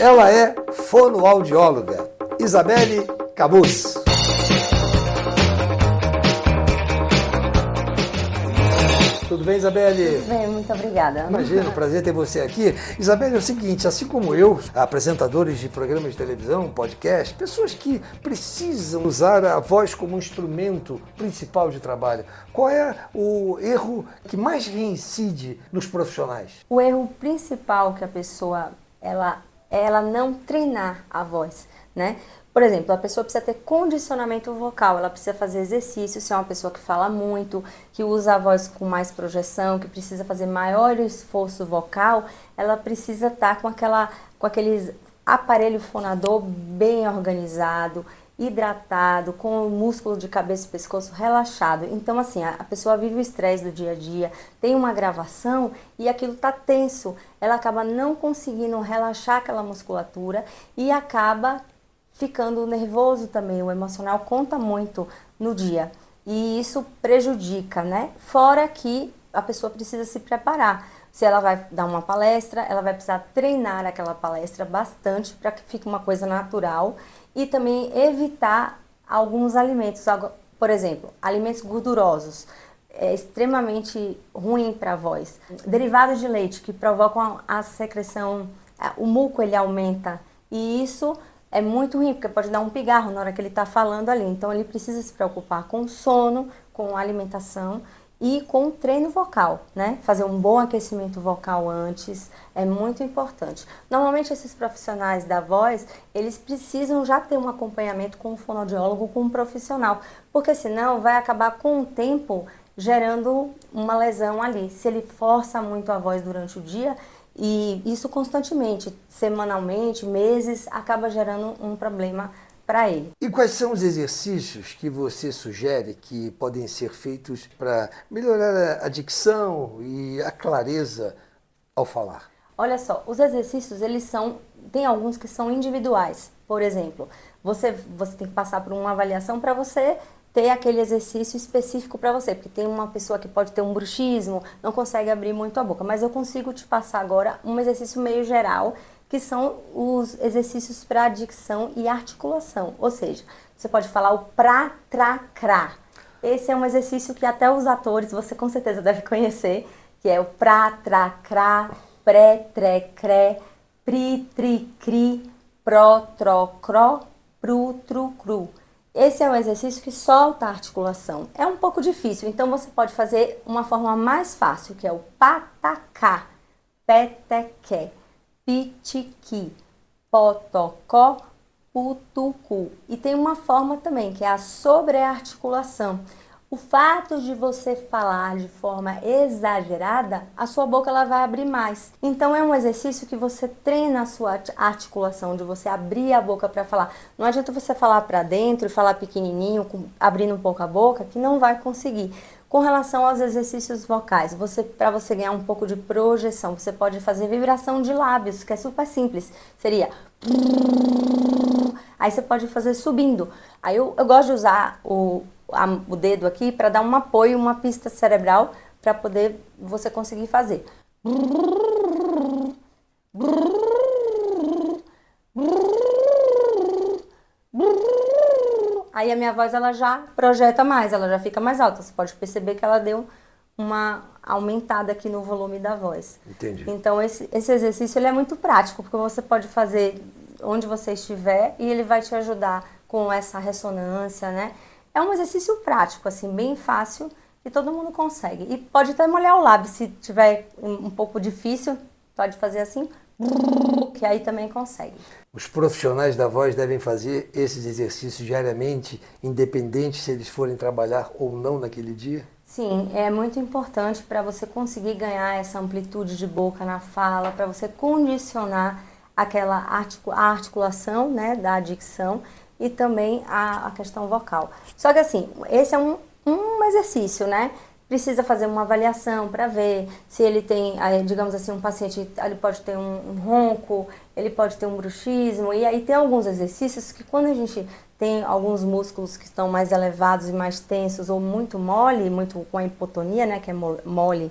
Ela é fonoaudióloga, Isabelle Camus. Tudo bem, Isabelle? Tudo bem, muito obrigada. Imagino, prazer ter você aqui. Isabelle, é o seguinte, assim como eu, apresentadores de programas de televisão, podcast, pessoas que precisam usar a voz como instrumento principal de trabalho, qual é o erro que mais reincide nos profissionais? O erro principal que a pessoa, ela não treinar a voz, né? Por exemplo, a pessoa precisa ter condicionamento vocal, ela precisa fazer exercício, se é uma pessoa que fala muito, que usa a voz com mais projeção, que precisa fazer maior esforço vocal, ela precisa estar com aquele aparelho fonador bem organizado, hidratado, com o músculo de cabeça e pescoço relaxado. Então, assim, a pessoa vive o estresse do dia a dia, tem uma gravação e aquilo está tenso, ela acaba não conseguindo relaxar aquela musculatura e acaba ficando nervoso também, o emocional conta muito no dia e isso prejudica, né? Fora que a pessoa precisa se preparar. Se ela vai dar uma palestra, ela vai precisar treinar aquela palestra bastante para que fique uma coisa natural e também evitar alguns alimentos, por exemplo, alimentos gordurosos. É extremamente ruim para a voz. Derivados de leite que provocam a secreção, o muco ele aumenta e isso é muito ruim, porque pode dar um pigarro na hora que ele está falando ali. Então, ele precisa se preocupar com o sono, com a alimentação e com o treino vocal, né? Fazer um bom aquecimento vocal antes é muito importante. Normalmente, esses profissionais da voz, eles precisam já ter um acompanhamento com um fonoaudiólogo, com um profissional, porque senão vai acabar com o tempo gerando uma lesão ali. Se ele força muito a voz durante o dia, e isso constantemente, semanalmente, meses, acaba gerando um problema para ele. E quais são os exercícios que você sugere que podem ser feitos para melhorar a dicção e a clareza ao falar? Olha só, os exercícios, tem alguns que são individuais. Por exemplo, você tem que passar por uma avaliação para você ter aquele exercício específico para você, porque tem uma pessoa que pode ter um bruxismo, não consegue abrir muito a boca, mas eu consigo te passar agora um exercício meio geral, que são os exercícios para dicção e articulação, ou seja, você pode falar o pra, tra, crá. Esse é um exercício que até os atores, você com certeza deve conhecer, que é o pra, tra, crá, pré, tré, cré, pri, tri, cri, pró, tró, cró, pru, tru, cru. Esse é um exercício que solta a articulação. É um pouco difícil, então você pode fazer uma forma mais fácil, que é o patacá, petequé, pitiqui, potocó, putucu. E tem uma forma também, que é a sobrearticulação. O fato de você falar de forma exagerada, a sua boca ela vai abrir mais. Então é um exercício que você treina a sua articulação, de você abrir a boca para falar. Não adianta você falar para dentro e falar pequenininho, abrindo um pouco a boca, que não vai conseguir. Com relação aos exercícios vocais, para você ganhar um pouco de projeção, você pode fazer vibração de lábios, que é super simples. Seria... Aí você pode fazer subindo. Aí eu gosto de usar o dedo aqui para dar um apoio, uma pista cerebral para poder você conseguir fazer. Aí a minha voz ela já projeta mais, ela já fica mais alta. Você pode perceber que ela deu uma aumentada aqui no volume da voz. Entendi. Então esse exercício ele é muito prático, porque você pode fazer onde você estiver e ele vai te ajudar com essa ressonância, né? É um exercício prático, assim, bem fácil e todo mundo consegue. E pode até molhar o lábio, se tiver um pouco difícil, pode fazer assim, que aí também consegue. Os profissionais da voz devem fazer esses exercícios diariamente, independente se eles forem trabalhar ou não naquele dia? Sim, é muito importante para você conseguir ganhar essa amplitude de boca na fala, para você condicionar aquela articulação, né, da dicção e também a questão vocal. Só que assim, esse é um exercício, né? Precisa fazer uma avaliação para ver se ele tem, digamos assim, um paciente, ele pode ter um ronco, ele pode ter um bruxismo, e aí tem alguns exercícios que quando a gente tem alguns músculos que estão mais elevados e mais tensos ou muito mole, muito com a hipotonia, né, que é mole,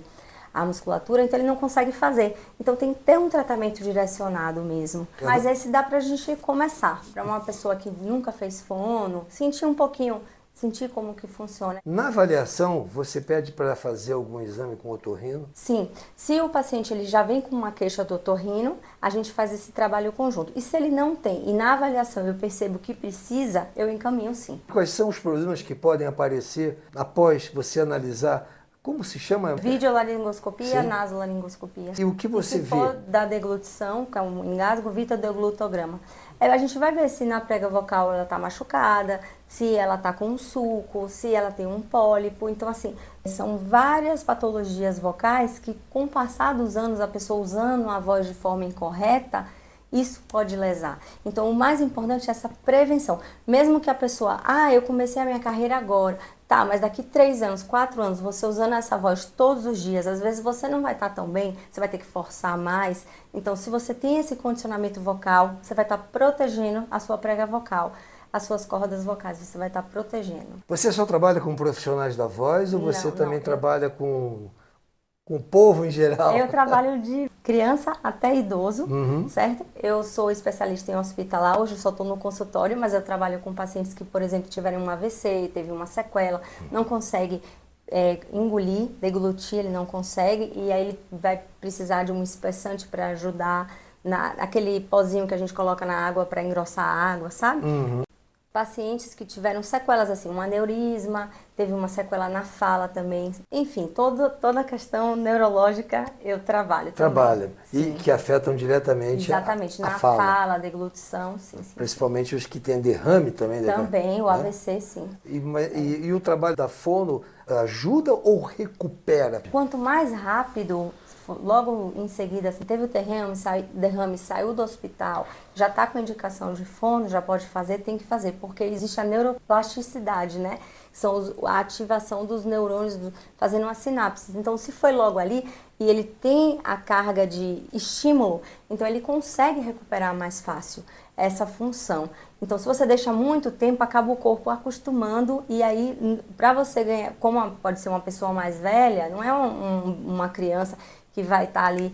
a musculatura, então ele não consegue fazer. Então tem que ter um tratamento direcionado mesmo. Mas esse dá pra gente começar. Para uma pessoa que nunca fez fono, sentir um pouquinho, sentir como que funciona. Na avaliação, você pede para fazer algum exame com otorrino? Sim, se o paciente ele já vem com uma queixa do otorrino, a gente faz esse trabalho conjunto. E se ele não tem, e na avaliação eu percebo que precisa, eu encaminho sim. Quais são os problemas que podem aparecer após você analisar? Como se chama? Videolaringoscopia, Sim. nasolaringoscopia. E o que você se vê? for da deglutição, que é um engasgo, vitodeglutograma. A gente vai ver se na prega vocal ela está machucada, se ela está com um sulco, se ela tem um pólipo. Então, assim, são várias patologias vocais que, com o passar dos anos, a pessoa usando a voz de forma incorreta, isso pode lesar. Então, o mais importante é essa prevenção. Mesmo que a pessoa, eu comecei a minha carreira agora, tá, mas daqui 3 anos, 4 anos, você usando essa voz todos os dias, às vezes você não vai estar tão bem, você vai ter que forçar mais. Então, se você tem esse condicionamento vocal, você vai estar protegendo a sua prega vocal, as suas cordas vocais, você vai estar protegendo. Você só trabalha com profissionais da voz ou você também não, trabalha com o povo em geral? Eu trabalho de criança até idoso, certo? Eu sou especialista em hospitalar, hoje eu só estou no consultório, mas eu trabalho com pacientes que, por exemplo, tiveram um AVC, teve uma sequela, não consegue engolir, deglutir, ele não consegue, e aí ele vai precisar de um espessante para ajudar, aquele pozinho que a gente coloca na água para engrossar a água, sabe? Pacientes que tiveram sequelas assim, um aneurisma, teve uma sequela na fala também. Enfim, toda a questão neurológica eu trabalho. Trabalha. Também. E que afetam diretamente Exatamente, a na fala. a deglutição, sim. Principalmente os que têm derrame também. Também, o né? AVC, sim. E o trabalho da fono ajuda ou recupera? Quanto mais rápido, logo em seguida, assim, teve o derrame, saiu do hospital, já está com indicação de fono, já pode fazer, tem que fazer, porque existe a neuroplasticidade, né? São a ativação dos neurônios fazendo as sinapses. Então, se foi logo ali e ele tem a carga de estímulo, então ele consegue recuperar mais fácil essa função. Então, se você deixa muito tempo, acaba o corpo acostumando e aí, para você ganhar, como pode ser uma pessoa mais velha, não é uma criança que vai estar ali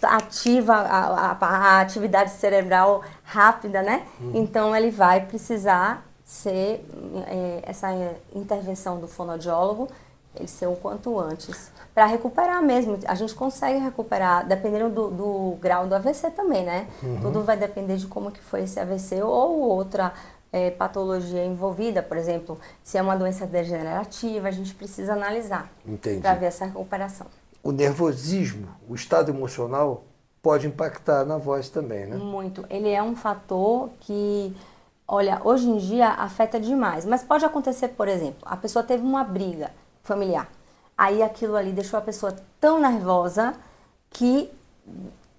ativa a atividade cerebral rápida, né? Então, ele vai precisar ser essa intervenção do fonoaudiólogo, ele ser o quanto antes, para recuperar mesmo. A gente consegue recuperar, dependendo do grau do AVC também, né? Tudo vai depender de como que foi esse AVC ou outra patologia envolvida. Por exemplo, se é uma doença degenerativa, a gente precisa analisar para ver essa recuperação. O nervosismo, o estado emocional, pode impactar na voz também, né? Muito. Ele é um fator que, olha, hoje em dia afeta demais. Mas pode acontecer, por exemplo, a pessoa teve uma briga familiar. Aí aquilo ali deixou a pessoa tão nervosa que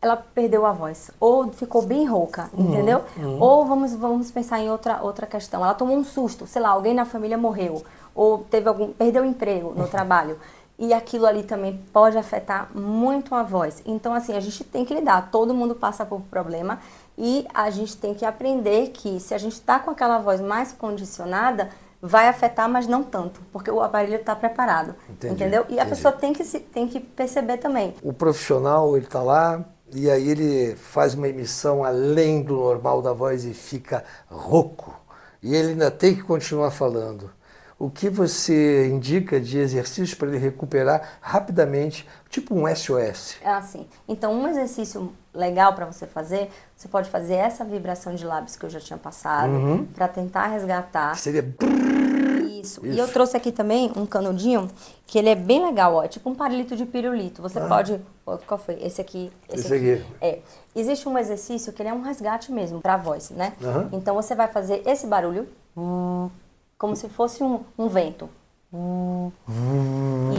ela perdeu a voz. Ou ficou bem rouca, entendeu? Ou vamos pensar em outra questão. Ela tomou um susto, sei lá, alguém na família morreu. Ou perdeu o emprego no trabalho. E aquilo ali também pode afetar muito a voz. Então, assim, a gente tem que lidar. Todo mundo passa por problema e a gente tem que aprender que se a gente está com aquela voz mais condicionada, vai afetar, mas não tanto, porque o aparelho está preparado. Entendeu? E a pessoa tem que perceber também. O profissional, ele está lá e aí ele faz uma emissão além do normal da voz e fica rouco. E ele ainda tem que continuar falando. O que você indica de exercícios para ele recuperar rapidamente, tipo um SOS? Assim, então um exercício legal para você pode fazer essa vibração de lábios que eu já tinha passado, para tentar resgatar. Seria... Isso. E eu trouxe aqui também um canudinho, que ele é bem legal, ó, é tipo um palito de pirulito. Você pode... Qual foi? Esse aqui. Esse aqui. Existe um exercício que ele é um resgate mesmo, para a voz, né? Então você vai fazer esse barulho... como se fosse um vento.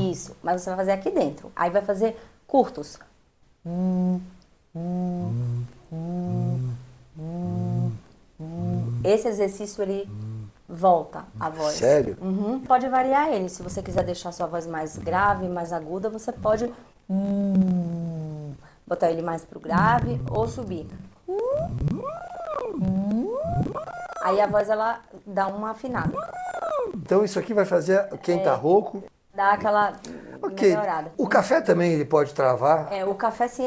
Isso. Mas você vai fazer aqui dentro. Aí vai fazer curtos. Esse exercício, ele volta a voz. Sério? Pode variar ele. Se você quiser deixar sua voz mais grave, mais aguda, você pode botar ele mais pro grave ou subir. Aí a voz, ela dá uma afinada. Então isso aqui vai fazer quem tá rouco. Dá aquela Ok. melhorada. O café também ele pode travar? O café, sim,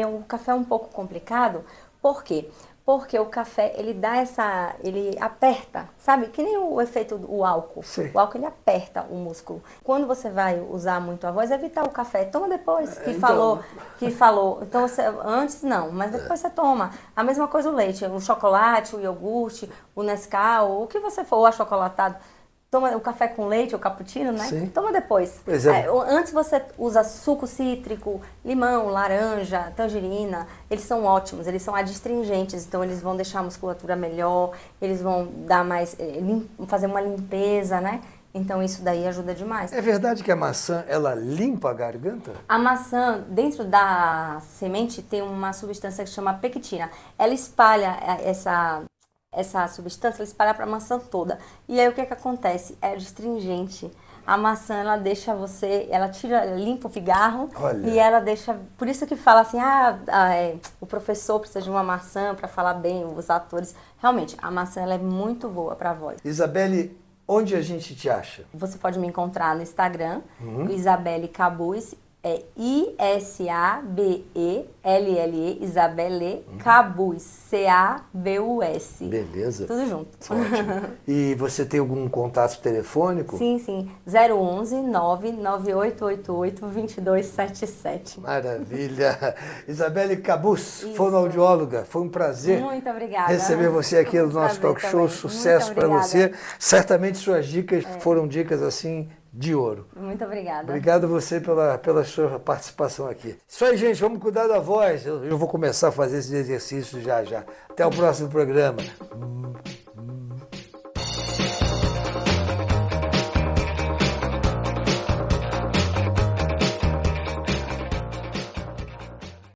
o café é um pouco complicado. Por quê? Porque o café, ele dá ele aperta, sabe? Que nem o efeito do álcool. Sim. O álcool, ele aperta o músculo. Quando você vai usar muito a voz, evitar o café. Toma depois, que falou. Então, antes não, mas depois você toma. A mesma coisa o leite, o chocolate, o iogurte, o Nescau, o que você for, o achocolatado. Toma o café com leite, o cappuccino, né? Sim. Toma depois. Pois é. Antes você usa suco cítrico, limão, laranja, tangerina. Eles são ótimos, eles são adstringentes, então eles vão deixar a musculatura melhor, eles vão dar mais, fazer uma limpeza, né? Então isso daí ajuda demais. É verdade que a maçã, ela limpa a garganta? A maçã, dentro da semente, tem uma substância que chama pectina. Ela espalha essa substância, ela espalha para a maçã toda. E aí o que acontece? É astringente. A maçã, ela deixa ela limpa o pigarro. Olha. E ela deixa, por isso que fala assim, o professor precisa de uma maçã para falar bem, os atores. Realmente, a maçã ela é muito boa para a voz. Isabelle, onde a gente te acha? Você pode me encontrar no Instagram, Isabelle Cabuz, ISABELLE, Isabelle Cabuz, CABUS. Beleza. Tudo junto. Ótimo. E você tem algum contato telefônico? Sim. 011 99888 2277. Maravilha. Isabelle Cabuz, fonoaudióloga, foi um prazer. Muito obrigada. Receber você aqui no nosso talk show. Também. Sucesso para você. Certamente suas dicas foram dicas assim de ouro. Muito obrigada. Obrigado a você pela sua participação aqui. Isso aí, gente, vamos cuidar da voz. Eu vou começar a fazer esses exercícios já. Até o próximo programa.